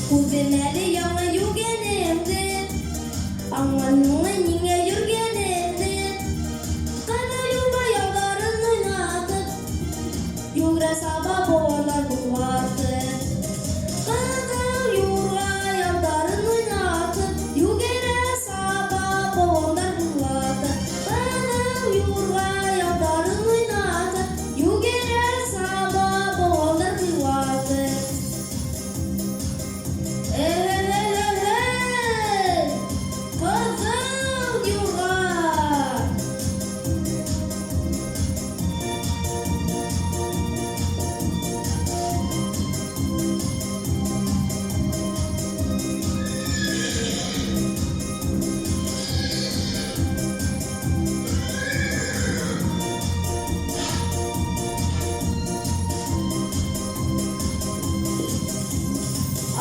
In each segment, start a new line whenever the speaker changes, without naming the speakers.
Күрдем әле яңа йөргәнеңне, аңланулы ниңә йөргәнеңне. Кара юлга яуларын уйнатып, югра саба буалар булатып. Кара юлга яуларын уйнатып, югра саба буалар булатып. Кара юлга яуларын уйнатып, югра саба буалар булатып. Kızıl yuva.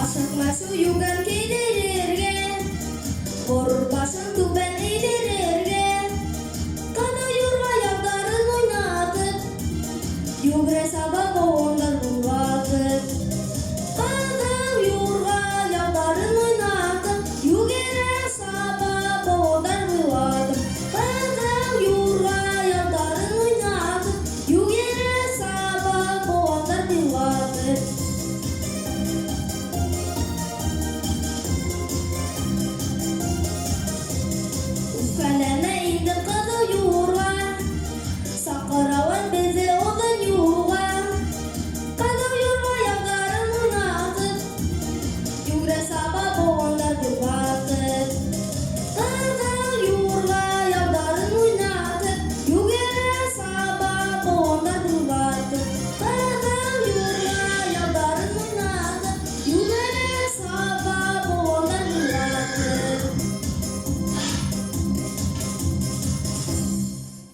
Asıkma suyugan kedilerge, bor basın tuben